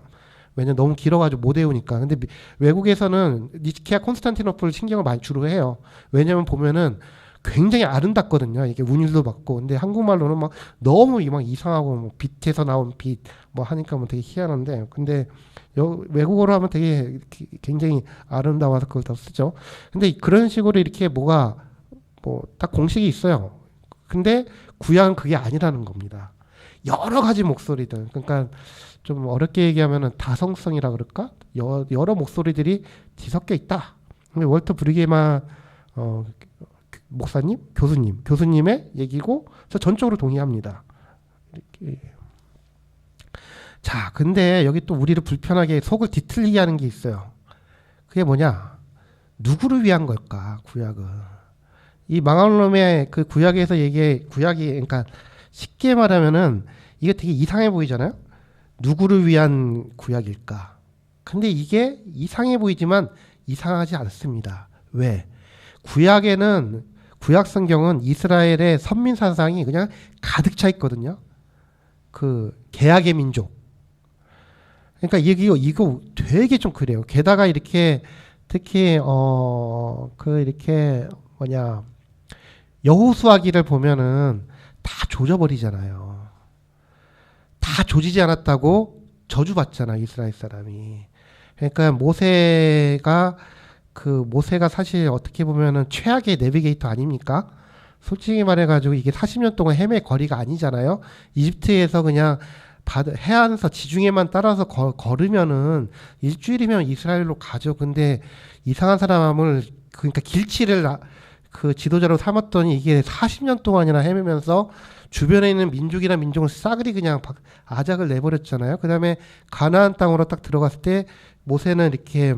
왜냐면 너무 길어가지고 못 외우니까. 근데 외국에서는 니케아 콘스탄티노플 신경을 많이 주로 해요. 왜냐면 보면은 굉장히 아름답거든요. 이게 운율도 맞고. 근데 한국말로는 너무 이상하고 빛에서 나온 빛 하니까 되게 희한한데. 근데 외국어로 하면 되게 굉장히 아름다워서 그걸 더 쓰죠. 근데 그런 식으로 이렇게 딱 공식이 있어요. 근데 구약은 그게 아니라는 겁니다. 여러 가지 목소리들. 그러니까 좀 어렵게 얘기하면은 다성성이라 그럴까? 여러 목소리들이 뒤섞여 있다. 근데 월터 브리게만 목사님, 교수님의 얘기고 저 전적으로 동의합니다. 이렇게. 자, 근데 여기 또 우리를 불편하게 속을 뒤틀리게 하는 게 있어요. 그게 뭐냐? 누구를 위한 걸까? 구약은. 이 망할 놈의 그 구약에서 구약이 그러니까 쉽게 말하면은 이게 되게 이상해 보이잖아요. 누구를 위한 구약일까? 근데 이게 이상해 보이지만 이상하지 않습니다. 왜? 구약 성경은 이스라엘의 선민 사상이 그냥 가득 차 있거든요. 그 계약의 민족. 그러니까 이거 되게 좀 그래요. 게다가 이렇게 특히 이렇게 여호수아기를 보면은 다 조져버리잖아요. 다 조지지 않았다고 저주받잖아, 이스라엘 사람이. 그러니까 모세가 사실 어떻게 보면은 최악의 내비게이터 아닙니까? 솔직히 말해가지고 이게 40년 동안 헤매 거리가 아니잖아요. 이집트에서 그냥 해안서 지중해만 따라서 걸으면은 일주일이면 이스라엘로 가죠. 근데 이상한 사람을 그러니까 길치를 그 지도자로 삼았더니 이게 40년 동안이나 헤매면서 주변에 있는 민족을 싸그리 그냥 아작을 내버렸잖아요. 그 다음에 가나안 땅으로 딱 들어갔을 때 모세는 이렇게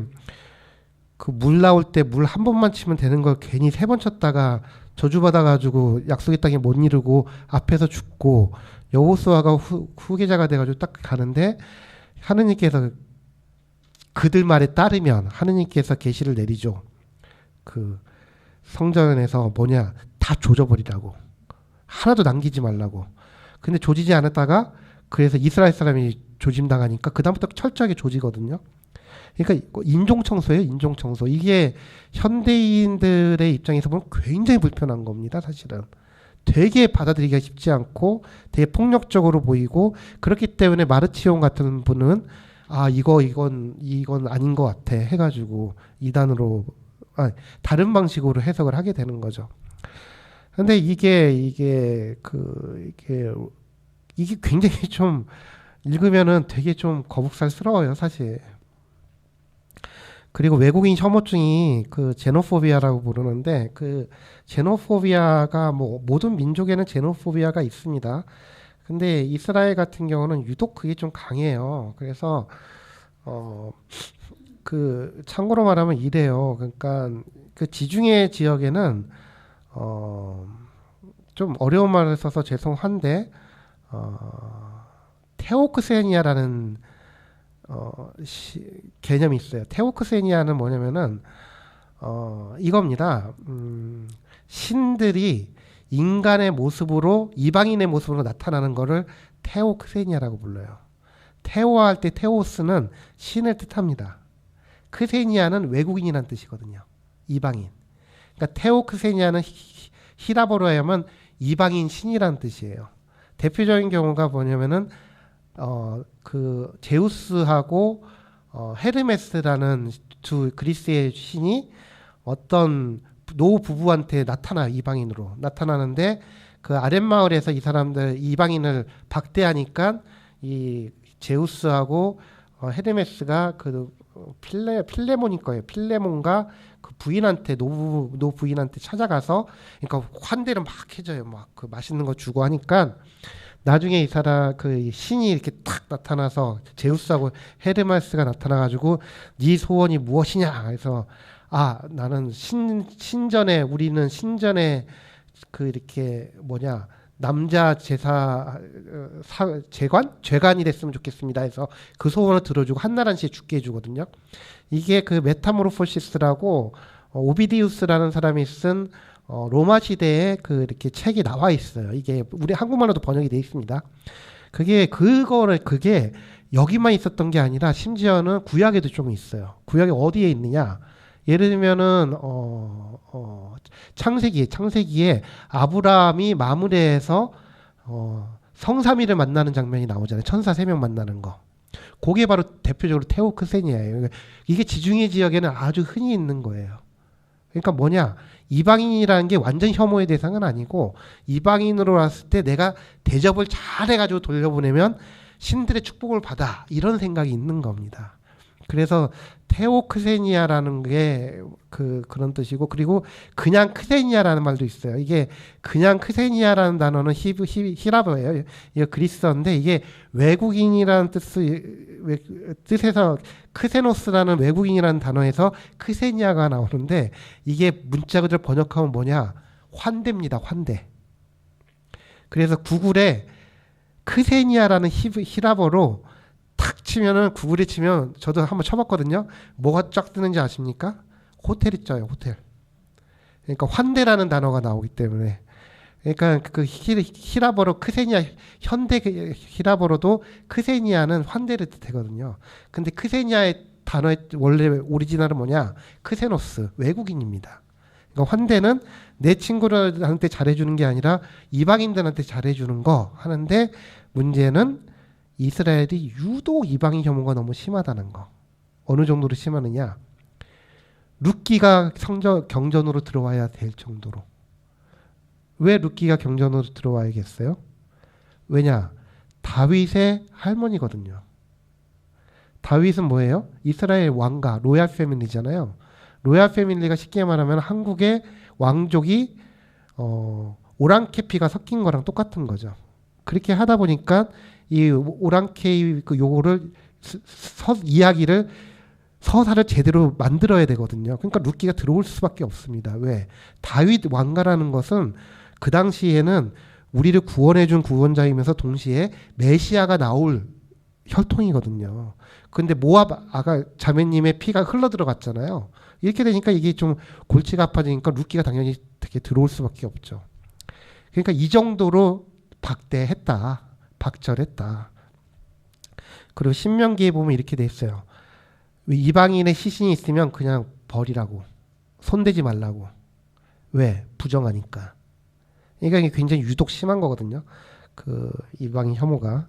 그 물 나올 때 물 한 번만 치면 되는 걸 괜히 3번 쳤다가 저주받아가지고 약속의 땅에 못 이루고 앞에서 죽고 여호수아가 후계자가 돼가지고 딱 가는데 하느님께서 그들 말에 따르면 하느님께서 계시를 내리죠. 그 성전에서 다 조져버리라고. 하나도 남기지 말라고. 근데 조지지 않았다가 그래서 이스라엘 사람이 조짐당하니까 그다음부터 철저하게 조지거든요. 그러니까 인종청소예요. 인종청소. 이게 현대인들의 입장에서 보면 굉장히 불편한 겁니다. 사실은. 되게 받아들이기가 쉽지 않고 되게 폭력적으로 보이고 그렇기 때문에 마르치온 같은 분은 이건 아닌 것 같아 해가지고 이단으로 다른 방식으로 해석을 하게 되는 거죠. 근데 이게 굉장히 좀 읽으면은 되게 좀 거북살스러워요, 사실. 그리고 외국인 혐오증이 그 제노포비아라고 부르는데 그 제노포비아가 모든 민족에는 제노포비아가 있습니다. 근데 이스라엘 같은 경우는 유독 그게 좀 강해요. 그래서 그 참고로 말하면 이래요. 그러니까 그 지중해 지역에는 좀 어려운 말을 써서 죄송한데 테오크세니아라는 개념이 있어요. 테오크세니아는 뭐냐면은 이겁니다. 신들이 인간의 모습으로 이방인의 모습으로 나타나는 거를 테오크세니아라고 불러요. 테오할 때 테오스는 신을 뜻합니다. 크세니아는 외국인이란 뜻이거든요. 이방인. 그러니까 테오크세니아는 히라보로 하면 이방인 신이란 뜻이에요. 대표적인 경우가 뭐냐면은 그 제우스하고 헤르메스라는 두 그리스의 신이 어떤 노 부부한테 이방인으로 나타나는데 그 아랫마을에서 이 사람들 이방인을 박대하니까 이 제우스하고 헤르메스가 그 필레몬일 거예요. 필레몬과 그 부인한테 노 부인한테 찾아가서 그러니까 환대를 막 해줘요. 막 그 맛있는 거 주고 하니까 나중에 이 사람 그 신이 이렇게 탁 나타나서 제우스하고 헤르메스가 나타나가지고 네 소원이 무엇이냐 해서 나는 우리는 신전에 그 이렇게 남자 죄관이 됐으면 좋겠습니다 해서 그 소원을 들어주고 한나라시에 죽게 해주거든요. 이게 그 메타모르포시스라고 오비디우스라는 사람이 쓴 로마 시대에 그 이렇게 책이 나와 있어요. 이게 우리 한국말로도 번역이 돼 있습니다. 그게 여기만 있었던 게 아니라 심지어는 구약에도 좀 있어요. 구약이 어디에 있느냐? 예를 들면은 창세기에 아브라함이 마므레에서 성삼위를 만나는 장면이 나오잖아요. 천사 3명 만나는 거. 그게 바로 대표적으로 테오크세니아예요. 이게 지중해 지역에는 아주 흔히 있는 거예요. 그러니까 이방인이라는 게 완전 혐오의 대상은 아니고 이방인으로 왔을 때 내가 대접을 잘해가지고 돌려보내면 신들의 축복을 받아 이런 생각이 있는 겁니다. 그래서 테오크세니아라는 게 그런 뜻이고, 그리고 그냥 크세니아라는 말도 있어요. 이게 그냥 크세니아라는 단어는 히라버예요. 이게 그리스어인데 이게 외국인이라는 뜻에서 크세노스라는 외국인이라는 단어에서 크세니아가 나오는데, 이게 문자 그대로 번역하면 뭐냐? 환대입니다. 환대. 그래서 구글에 크세니아라는 히라버로 탁 치면은, 구글에 치면, 저도 한번 쳐봤거든요. 뭐가 쫙 뜨는지 아십니까? 호텔이 떠요. 호텔. 그러니까 환대라는 단어가 나오기 때문에, 그러니까 그 히라버로 크세니아, 현대 히라버로도 크세니아는 환대를 뜻하거든요. 근데 크세니아의 단어의 원래 오리지널은 뭐냐? 크세노스, 외국인입니다. 그러니까 환대는 내 친구들한테 잘해주는 게 아니라 이방인들한테 잘해주는 거 하는데, 문제는 이스라엘이 유독 이방인 혐오가 너무 심하다는 거. 어느 정도로 심하느냐? 룻기가 경전으로 들어와야 될 정도로. 왜 룻기가 경전으로 들어와야겠어요? 왜냐? 다윗의 할머니거든요. 다윗은 뭐예요? 이스라엘 왕가, 로얄 패밀리잖아요. 로얄 패밀리가 쉽게 말하면 한국의 왕족이 오랑캐피가 섞인 거랑 똑같은 거죠. 그렇게 하다 보니까 이 오랑캐의 요거를 이야기를 서사를 제대로 만들어야 되거든요. 그러니까 룻기가 들어올 수밖에 없습니다. 왜? 다윗 왕가라는 것은 그 당시에는 우리를 구원해준 구원자이면서 동시에 메시아가 나올 혈통이거든요. 근데 모압 아가 자매님의 피가 흘러 들어갔잖아요. 이렇게 되니까 이게 좀 골치가 아파지니까 룻기가 당연히 되게 들어올 수밖에 없죠. 그러니까 이 정도로 박대했다. 박절했다. 그리고 신명기에 보면 이렇게 돼 있어요. 이방인의 시신이 있으면 그냥 버리라고. 손대지 말라고. 왜? 부정하니까. 그러니까 이게 굉장히 유독 심한 거거든요. 그 이방인 혐오가.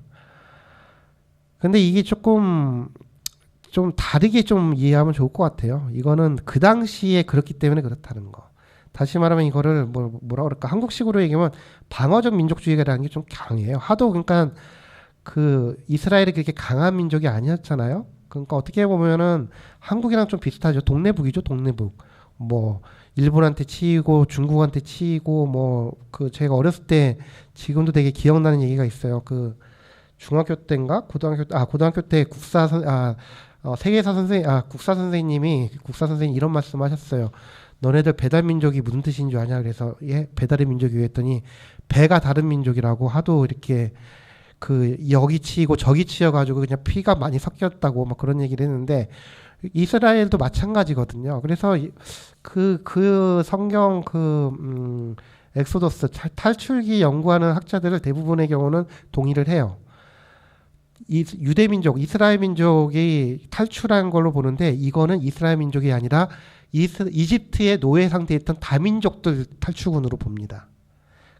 근데 이게 조금 좀 다르게 좀 이해하면 좋을 것 같아요. 이거는 그 당시에 그렇기 때문에 그렇다는 거. 다시 말하면 이거를 뭐라 그럴까? 한국식으로 얘기하면 방어적 민족주의라는 게 좀 강해요. 하도 그러니까 그 이스라엘이 그렇게 강한 민족이 아니었잖아요. 그러니까 어떻게 보면은 한국이랑 좀 비슷하죠. 동네북이죠, 동네북. 뭐 일본한테 치이고 중국한테 치이고 뭐 그 제가 어렸을 때 지금도 되게 기억나는 얘기가 있어요. 그 중학교 때인가 고등학교 때 세계사 선생 국사 선생님이 이런 말씀하셨어요. 너네들 배달 민족이 무슨 뜻인 줄 아냐? 그래서 예, 배달의 민족이 했더니 배가 다른 민족이라고 하도 이렇게 그 여기 치이고 저기 치여가지고 그냥 피가 많이 섞였다고 막 그런 얘기를 했는데, 이스라엘도 마찬가지거든요. 그래서 그 성경 엑소더스 탈출기 연구하는 학자들을 대부분의 경우는 동의를 해요. 유대 민족, 이스라엘 민족이 탈출한 걸로 보는데, 이거는 이스라엘 민족이 아니라 이집트의 노예 상태에 있던 다민족들 탈출군으로 봅니다.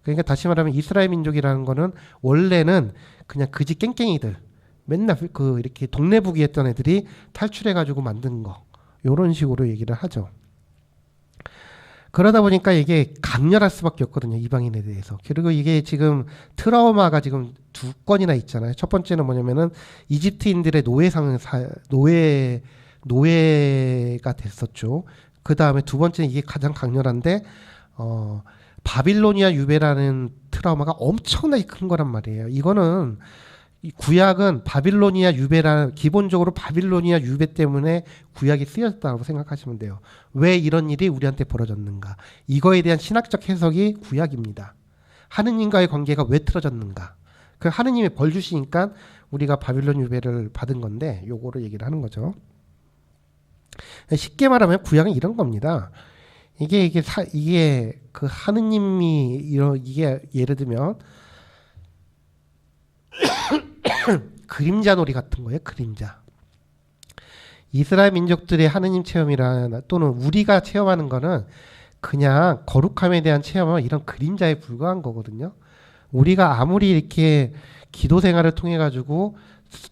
그러니까 다시 말하면 이스라엘 민족이라는 거는 원래는 그냥 그지 깽깽이들, 맨날 이렇게 동네북이 했던 애들이 탈출해가지고 만든 거, 요런 식으로 얘기를 하죠. 그러다 보니까 이게 강렬할 수밖에 없거든요, 이방인에 대해서. 그리고 이게 지금 트라우마가 지금 2건이나 있잖아요. 첫 번째는 뭐냐면은 이집트인들의 노예가 됐었죠. 그 다음에 두 번째는 이게 가장 강렬한데, 바빌로니아 유배라는 트라우마가 엄청나게 큰 거란 말이에요. 이거는 이 구약은 기본적으로 바빌로니아 유배 때문에 구약이 쓰였다고 생각하시면 돼요. 왜 이런 일이 우리한테 벌어졌는가? 이거에 대한 신학적 해석이 구약입니다. 하느님과의 관계가 왜 틀어졌는가? 그 하느님이 벌 주시니까 우리가 바빌론 유배를 받은 건데, 요거를 얘기를 하는 거죠. 쉽게 말하면 구약은 이런 겁니다. 이게 그 하느님이 이게 예를 들면 그림자 놀이 같은 거예요. 그림자. 이스라엘 민족들의 하느님 체험이란, 또는 우리가 체험하는 거는 그냥 거룩함에 대한 체험은 이런 그림자에 불과한 거거든요. 우리가 아무리 이렇게 기도 생활을 통해 가지고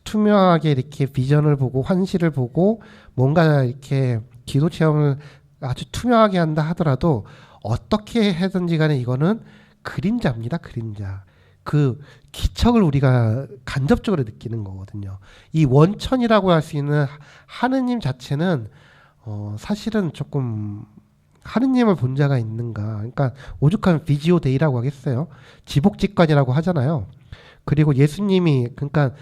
투명하게 이렇게 비전을 보고 환시를 보고 뭔가 이렇게 기도 체험을 아주 투명하게 한다 하더라도, 어떻게 해든지 간에 이거는 그림자입니다. 그림자. 그 기척을 우리가 간접적으로 느끼는 거거든요. 이 원천이라고 할 수 있는 하느님 자체는 사실은 조금 하느님을 본 자가 있는가. 그러니까 오죽하면 비지오 데이라고 하겠어요. 지복직관이라고 하잖아요. 그리고 예수님이 그러니까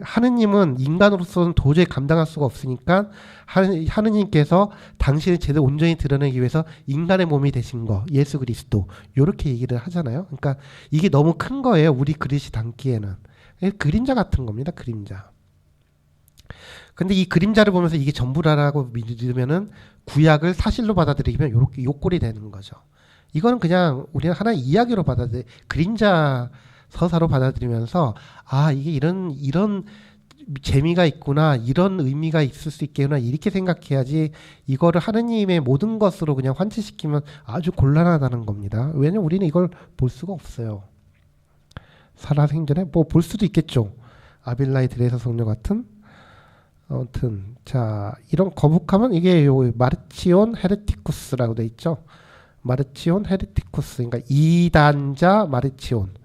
하느님은 인간으로서는 도저히 감당할 수가 없으니까 하느님께서 당신의 제대로 온전히 드러내기 위해서 인간의 몸이 되신 거 예수 그리스도 이렇게 얘기를 하잖아요. 그러니까 이게 너무 큰 거예요. 우리 그릇이 담기에는 그림자 같은 겁니다. 그림자. 근데 이 그림자를 보면서 이게 전부라고 믿으면은 구약을 사실로 받아들이면 요렇게 요꼴이 되는 거죠. 이거는 그냥 우리는 하나의 이야기로 그림자 서사로 받아들이면서 이게 이런 재미가 있구나, 이런 의미가 있을 수 있겠구나 이렇게 생각해야지 이거를 하느님의 모든 것으로 그냥 환치시키면 아주 곤란하다는 겁니다. 왜냐면 우리는 이걸 볼 수가 없어요. 살아생전에 뭐 볼 수도 있겠죠. 아빌라이 드레서 성녀 같은. 아무튼 자 이런 거북하면 이게 요 마르치온 헤레티쿠스라고 돼 있죠. 마르치온 헤레티쿠스 그러니까 이단자 마르치온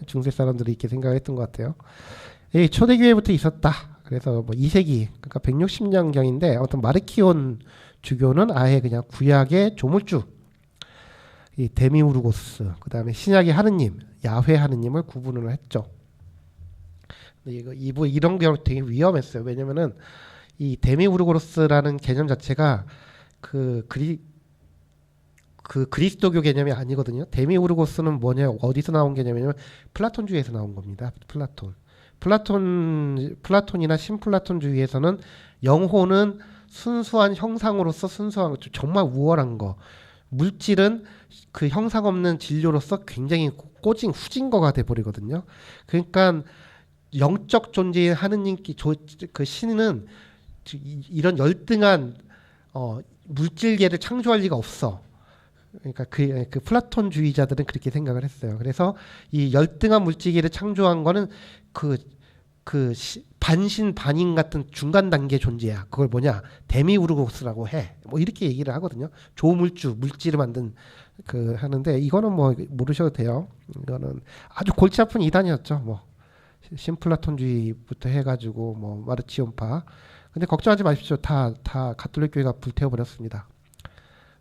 중세 사람들이 이렇게 생각했던 것 같아요. 이 초대교회부터 있었다. 그래서 뭐 2세기 그러니까 160년경인데 아무튼 마르키온 주교는 아예 그냥 구약의 조물주 이 데미우르고스 그다음에 신약의 하느님 야훼 하느님을 구분을 했죠. 이런 경우 되게 위험했어요. 왜냐면은 이 데미우르고스라는 개념 자체가 그리스도교 개념이 아니거든요. 데미우르고스는 뭐냐 어디서 나온 개념이냐면 플라톤주의에서 나온 겁니다. 플라톤이나 신플라톤주의에서는 영혼은 순수한 형상으로서 순수한 정말 우월한 거, 물질은 그 형상 없는 진료로서 굉장히 후진 거가 돼 버리거든요. 그러니까 영적 존재인 하느님께 그 신은 이런 열등한 물질계를 창조할 리가 없어. 그러니까 그 플라톤주의자들은 그렇게 생각을 했어요. 그래서 이 열등한 물질계를 창조한 거는 반신 반인 같은 중간 단계 존재야. 그걸 뭐냐 데미우르고스라고 해. 뭐 이렇게 얘기를 하거든요. 조물주 물질을 만든 하는데 이거는 뭐 모르셔도 돼요. 이거는 아주 골치 아픈 이단이었죠. 뭐 신플라톤주의부터 해가지고 뭐 마르치온파. 근데 걱정하지 마십시오. 다 가톨릭 교회가 불태워 버렸습니다.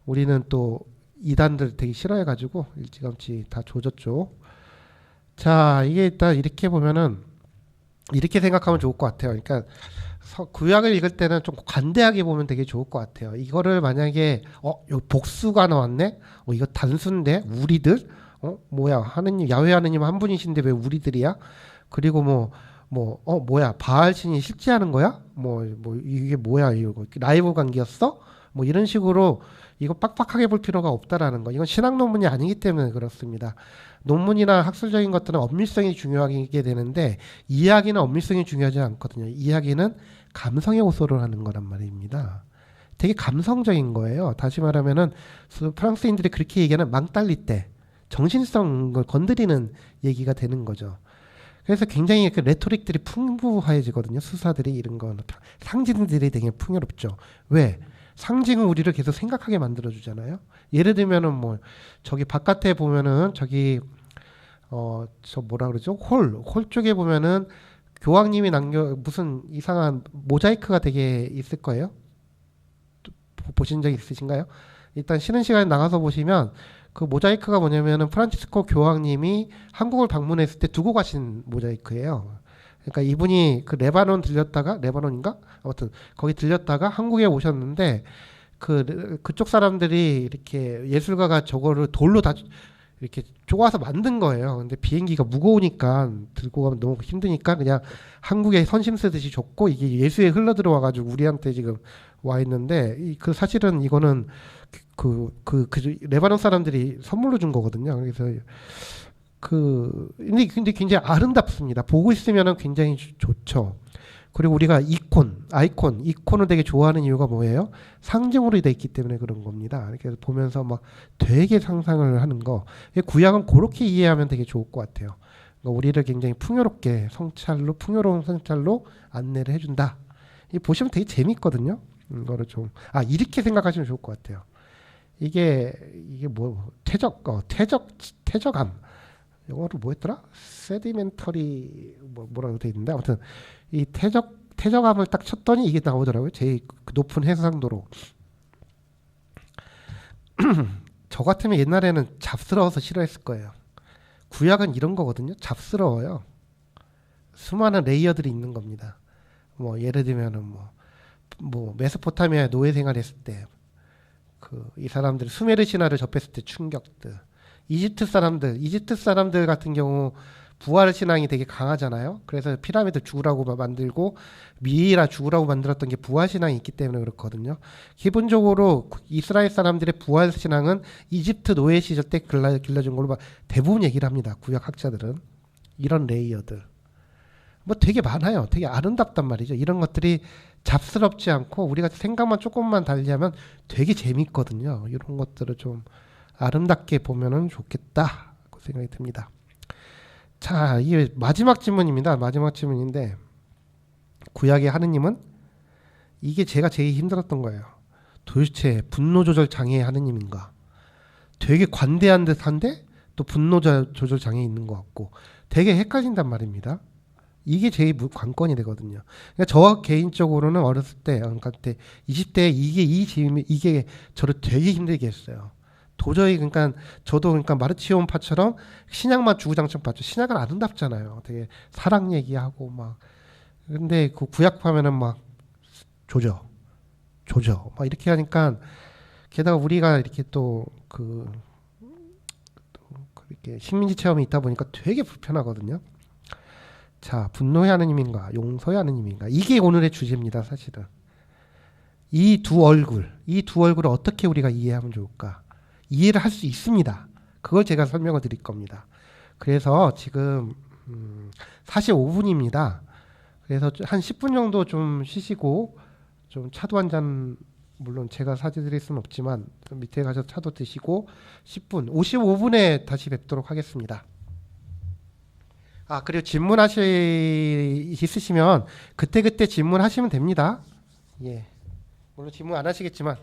우리는 또 이단들 되게 싫어해가지고 일찌감치 다 조졌죠. 자 이게 일단 이렇게 보면은 이렇게 생각하면 좋을 것 같아요. 그러니까 구약을 읽을 때는 좀 관대하게 보면 되게 좋을 것 같아요. 이거를 만약에 여기 복수가 나왔네. 이거 단순데 우리들 뭐야 하느님 야훼 하느님 한 분이신데 왜 우리들이야? 그리고 뭐야 바알 신이 실제하는 거야? 뭐 이게 뭐야 이거 라이브 관계였어? 뭐 이런 식으로 이거 빡빡하게 볼 필요가 없다라는 거. 이건 신학 논문이 아니기 때문에 그렇습니다. 논문이나 학술적인 것들은 엄밀성이 중요하게 되는데 이야기는 엄밀성이 중요하지 않거든요. 이야기는 감성의 호소를 하는 거란 말입니다. 되게 감성적인 거예요. 다시 말하면은 프랑스인들이 그렇게 얘기하는 망달리 때 정신성을 건드리는 얘기가 되는 거죠. 그래서 굉장히 그 레토릭들이 풍부해지거든요. 수사들이 이런 거 상징들이 되게 풍요롭죠. 왜? 상징은 우리를 계속 생각하게 만들어주잖아요. 예를 들면은 뭐 저기 바깥에 보면은 저기 저 뭐라 그러죠? 홀 쪽에 보면은 교황님이 무슨 이상한 모자이크가 되게 있을 거예요. 보신 적 있으신가요? 일단 쉬는 시간에 나가서 보시면 그 모자이크가 뭐냐면은 프란치스코 교황님이 한국을 방문했을 때 두고 가신 모자이크예요. 그러니까 이분이 그 레바논인가? 아무튼 거기 들렸다가 한국에 오셨는데 그쪽 사람들이 이렇게 예술가가 저거를 돌로 다 이렇게 쪼아서 만든 거예요. 근데 비행기가 무거우니까 들고 가면 너무 힘드니까 그냥 한국에 선심 쓰듯이 줬고 이게 예수에 흘러 들어와가지고 우리한테 지금 와 있는데 사실은 이거는 그 레바논 사람들이 선물로 준 거거든요. 그래서 근데 굉장히 아름답습니다. 보고 있으면은 굉장히 좋죠. 그리고 우리가 이콘을 되게 좋아하는 이유가 뭐예요? 상징으로 돼 있기 때문에 그런 겁니다. 그래서 보면서 막 되게 상상을 하는 거. 구약은 그렇게 이해하면 되게 좋을 것 같아요. 그러니까 우리를 굉장히 풍요로운 성찰로 안내를 해준다. 이 보시면 되게 재밌거든요. 이거를 이렇게 생각하시면 좋을 것 같아요. 이게 뭐 퇴적함. 영어로 뭐였더라? 세디멘터리 뭐라고 돼 있는데 아무튼 이 퇴적암을 딱 쳤더니 이게 나오더라고요. 제일 높은 해상도로. 저 같으면 옛날에는 잡스러워서 싫어했을 거예요. 구약은 이런 거거든요. 잡스러워요. 수많은 레이어들이 있는 겁니다. 뭐 예를 들면은 뭐 메소포타미아 노예 생활했을 때 그 이 사람들 수메르 신화를 접했을 때 충격들. 이집트 사람들 같은 경우 부활 신앙이 되게 강하잖아요. 그래서 피라미드 죽으라고 만들고 미이라 죽으라고 만들었던 게 부활 신앙이 있기 때문에 그렇거든요. 기본적으로 이스라엘 사람들의 부활 신앙은 이집트 노예 시절 때 길러진 걸로 대부분 얘기를 합니다. 구약 학자들은 이런 레이어들 뭐 되게 많아요. 되게 아름답단 말이죠. 이런 것들이 잡스럽지 않고 우리가 생각만 조금만 달리하면 되게 재밌거든요. 이런 것들을 좀 아름답게 보면은 좋겠다 그 생각이 듭니다. 자, 이게 마지막 질문입니다. 마지막 질문인데 구약의 하느님은 이게 제가 제일 힘들었던 거예요. 도대체 분노 조절 장애의 하느님인가? 되게 관대한 듯한데 또 분노 조절 장애 있는 것 같고 되게 헷갈린단 말입니다. 이게 제일 관건이 되거든요. 그러니까 저 개인적으로는 어렸을 때, 그러니까 20대에 이게 저를 되게 힘들게 했어요. 도저히 그러니까 저도 그러니까 마르치온파처럼 신약만 주구장창 봤죠. 신약은 아름답잖아요. 되게 사랑 얘기하고 막 근데 그 구약하면은 막 조져 막 이렇게 하니까 게다가 우리가 이렇게 또 이렇게 식민지 체험이 있다 보니까 되게 불편하거든요. 자, 분노의 하느님인가 용서의 하느님인가 이게 오늘의 주제입니다. 사실은 이 두 얼굴을 어떻게 우리가 이해하면 좋을까? 이해를 할 수 있습니다. 그걸 제가 설명을 드릴 겁니다. 그래서 지금 45분입니다. 그래서 한 10분 정도 좀 쉬시고 좀 차도 한 잔 물론 제가 사드릴 수는 없지만 밑에 가서 차도 드시고 10분 55분에 다시 뵙도록 하겠습니다. 아, 그리고 있으시면 그때그때 질문하시면 됩니다. 예. 물론 질문 안 하시겠지만